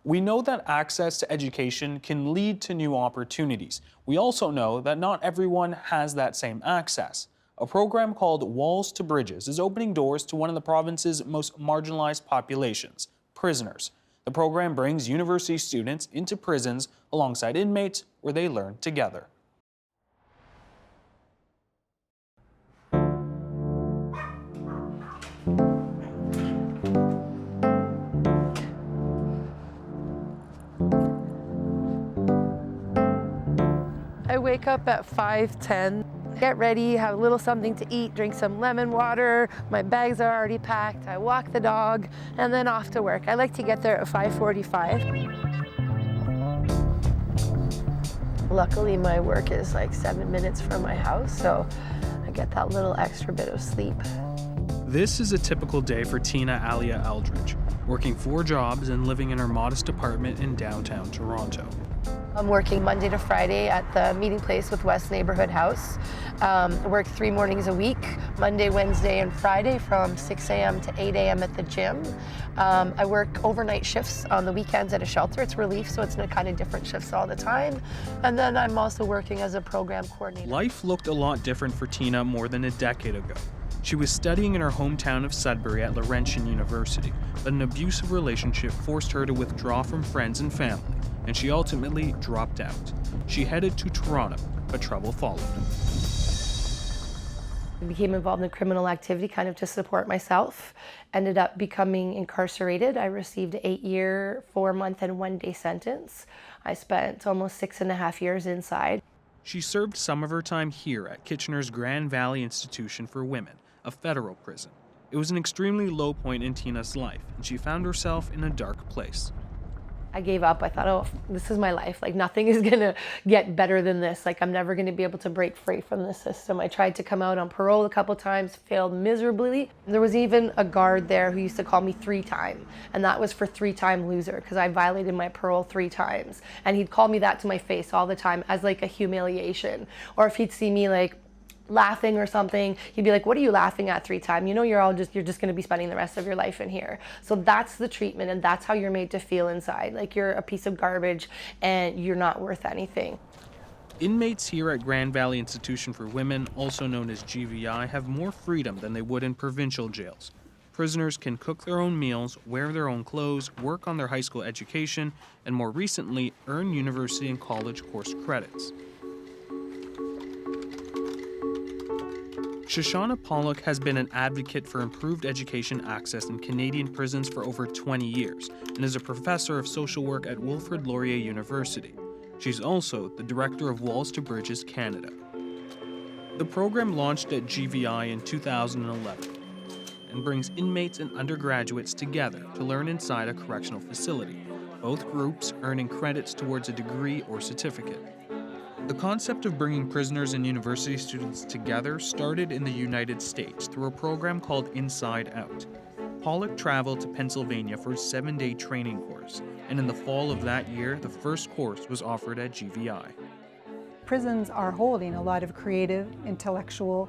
We know that access to education can lead to new opportunities. We also know that not everyone has that same access. A program called Walls to Bridges is opening doors to one of the province's most marginalized populations, prisoners. The program brings university students into prisons alongside inmates where they learn together. I wake up at 5:10, get ready, have a little something to eat, drink some lemon water. My bags are already packed. I walk the dog and then off to work. I like to get there at 5:45. Luckily, my work is like 7 minutes from my house, so I get that little extra bit of sleep. This is a typical day for Tina Alia Eldridge, working 4 jobs and living in her modest apartment in downtown Toronto. I'm working Monday to Friday at the meeting place with West Neighborhood House. I work 3 mornings a week, Monday, Wednesday, and Friday from 6 a.m. to 8 a.m. at the gym. I work overnight shifts on the weekends at a shelter. It's relief, so it's kind of different shifts all the time. And then I'm also working as a program coordinator. Life looked a lot different for Tina more than a decade ago. She was studying in her hometown of Sudbury at Laurentian University, but an abusive relationship forced her to withdraw from friends and family, and she ultimately dropped out. She headed to Toronto, but trouble followed. I became involved in criminal activity kind of to support myself. Ended up becoming incarcerated. I received an 8-year, 4-month, and 1-day sentence. I spent almost 6.5 years inside. She served some of her time here at Kitchener's Grand Valley Institution for Women, a federal prison. It was an extremely low point in Tina's life, and she found herself in a dark place. I gave up. I thought, oh, this is my life. Like, nothing is gonna get better than this. Like, I'm never gonna be able to break free from the system. I tried to come out on parole a couple times, failed miserably. There was even a guard there who used to call me 3-time, and that was for 3-time loser, because I violated my parole 3 times. And he'd call me that to my face all the time as like a humiliation. Or if he'd see me like laughing or something, he'd be like, what are you laughing at 3-time? You know, you're just going to be spending the rest of your life in here. So that's the treatment, and that's how you're made to feel inside. Like you're a piece of garbage and you're not worth anything. Inmates here at Grand Valley Institution for Women, also known as GVI, have more freedom than they would in provincial jails. Prisoners can cook their own meals, wear their own clothes, work on their high school education, and more recently, earn university and college course credits. Shoshana Pollock has been an advocate for improved education access in Canadian prisons for over 20 years and is a professor of social work at Wilfrid Laurier University. She's also the director of Walls to Bridges Canada. The program launched at GVI in 2011 and brings inmates and undergraduates together to learn inside a correctional facility, both groups earning credits towards a degree or certificate. The concept of bringing prisoners and university students together started in the United States through a program called Inside Out. Pollock traveled to Pennsylvania for a 7-day training course, and in the fall of that year, the first course was offered at GVI. Prisons are holding a lot of creative, intellectual,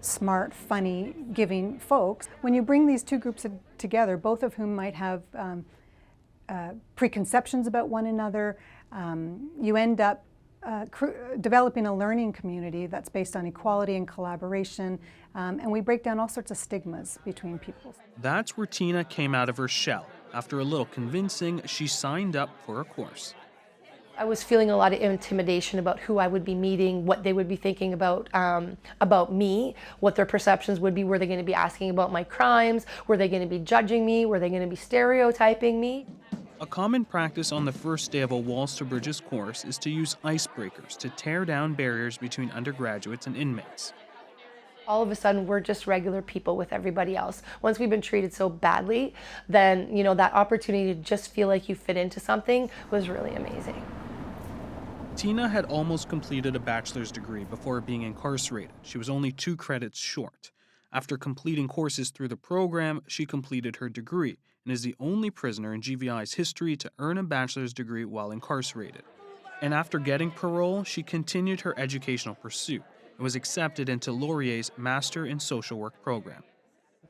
smart, funny, giving folks. When you bring these two groups together, both of whom might have preconceptions about one another, you end up developing a learning community that's based on equality and collaboration, and we break down all sorts of stigmas between people. That's where Tina came out of her shell. After a little convincing, she signed up for a course. I was feeling a lot of intimidation about who I would be meeting, what they would be thinking about me, what their perceptions would be. Were they going to be asking about my crimes? Were they going to be judging me? Were they going to be stereotyping me? A common practice on the first day of a Walls to Bridges course is to use icebreakers to tear down barriers between undergraduates and inmates. All of a sudden, we're just regular people with everybody else. Once we've been treated so badly, then, you know, that opportunity to just feel like you fit into something was really amazing. Tina had almost completed a bachelor's degree before being incarcerated. She was only 2 credits short. After completing courses through the program, she completed her degree and is the only prisoner in GVI's history to earn a bachelor's degree while incarcerated. And after getting parole, she continued her educational pursuit and was accepted into Laurier's Master in Social Work program.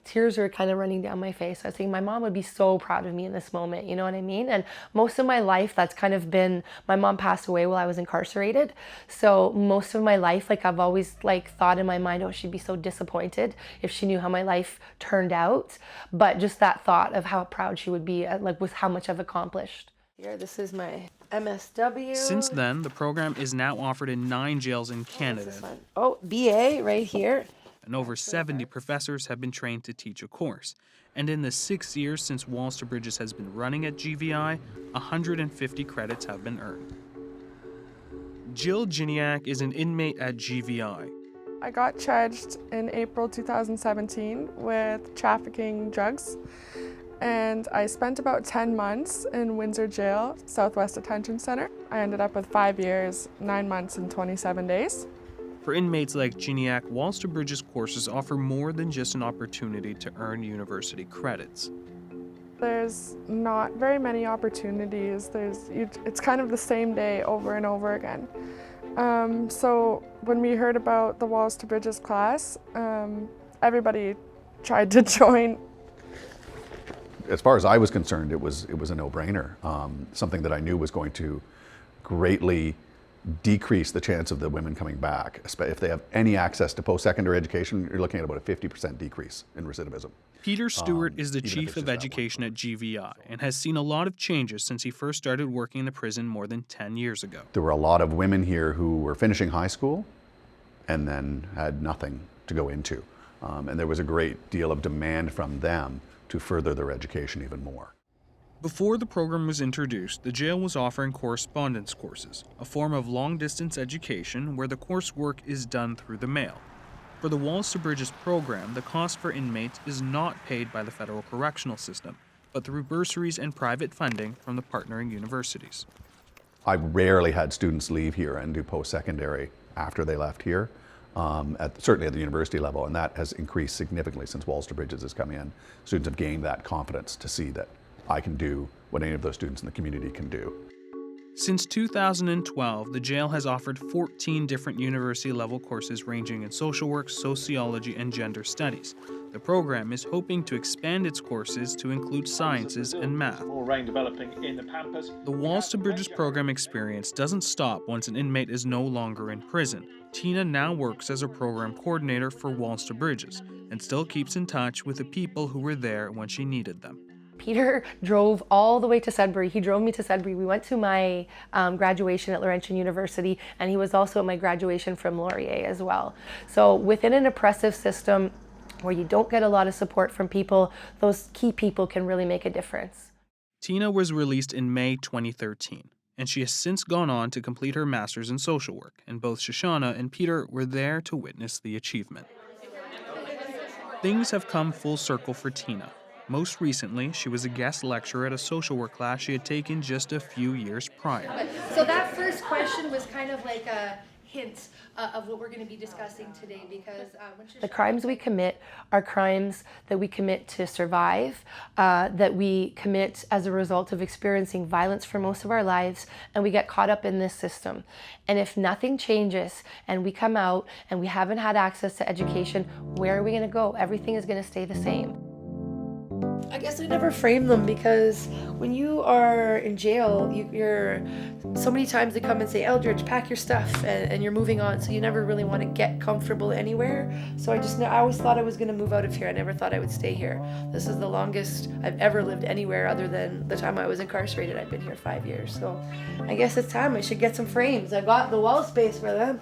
tears were kind of running down my face. I was thinking my mom would be so proud of me in this moment, you know what I mean? And most of my life, that's kind of been, my mom passed away while I was incarcerated. So most of my life, like I've always like thought in my mind, oh, she'd be so disappointed if she knew how my life turned out. But just that thought of how proud she would be, like with how much I've accomplished. Here, this is my MSW. Since then, the program is now offered in 9 jails in Canada. Oh, BA right here. And over 70 professors have been trained to teach a course. And in the 6 years since Walls to Bridges has been running at GVI, 150 credits have been earned. Jill Jeganathan is an inmate at GVI. I got charged in April 2017 with trafficking drugs, and I spent about 10 months in Windsor Jail, Southwest Detention Center. I ended up with 5 years, 9 months, and 27 days. For inmates like Jeganathan, Walls to Bridges courses offer more than just an opportunity to earn university credits. There's not very many opportunities. It's kind of the same day over and over again. So when we heard about the Walls to Bridges class, everybody tried to join. As far as I was concerned, it was a no-brainer. Something that I knew was going to greatly decrease the chance of the women coming back. If they have any access to post-secondary education, you're looking at about a 50% decrease in recidivism. Peter Stewart is the chief of education at GVI and has seen a lot of changes since he first started working in the prison more than 10 years ago. There were a lot of women here who were finishing high school and then had nothing to go into. And there was a great deal of demand from them to further their education even more. Before the program was introduced, the jail was offering correspondence courses, a form of long-distance education where the coursework is done through the mail. For the Walls to Bridges program, the cost for inmates is not paid by the federal correctional system, but through bursaries and private funding from the partnering universities. I rarely had students leave here and do post-secondary after they left here, certainly at the university level, and that has increased significantly since Walls to Bridges has come in. Students have gained that confidence to see that I can do what any of those students in the community can do. Since 2012, the jail has offered 14 different university-level courses ranging in social work, sociology, and gender studies. The program is hoping to expand its courses to include sciences and math. More rain developing in the Pampas. The Walls to Bridges program experience doesn't stop once an inmate is no longer in prison. Tina now works as a program coordinator for Walls to Bridges and still keeps in touch with the people who were there when she needed them. Peter drove all the way to Sudbury. He drove me to Sudbury. We went to my graduation at Laurentian University, and he was also at my graduation from Laurier as well. So within an oppressive system where you don't get a lot of support from people, those key people can really make a difference. Tina was released in May 2013, and she has since gone on to complete her master's in social work, and both Shoshana and Peter were there to witness the achievement. Things have come full circle for Tina. Most recently, she was a guest lecturer at a social work class she had taken just a few years prior. So that first question was kind of like a hint of what we're going to be discussing today, because the crimes we commit are crimes that we commit to survive, that we commit as a result of experiencing violence for most of our lives, and we get caught up in this system. And if nothing changes and we come out and we haven't had access to education, where are we going to go? Everything is going to stay the same. I guess I never frame them, because when you are in jail, you're so many times they come and say, Eldridge, pack your stuff, and you're moving on, so you never really want to get comfortable anywhere. So I always thought I was going to move out of here. I never thought I would stay here. This is the longest I've ever lived anywhere other than the time I was incarcerated. I've been here 5 years, so I guess it's time I should get some frames. I got the wall space for them.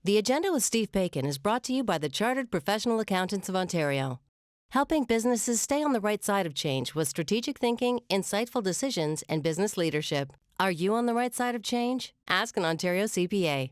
The Agenda with Steve Bacon is brought to you by the Chartered Professional Accountants of Ontario, helping businesses stay on the right side of change with strategic thinking, insightful decisions, and business leadership. Are you on the right side of change? Ask an Ontario CPA.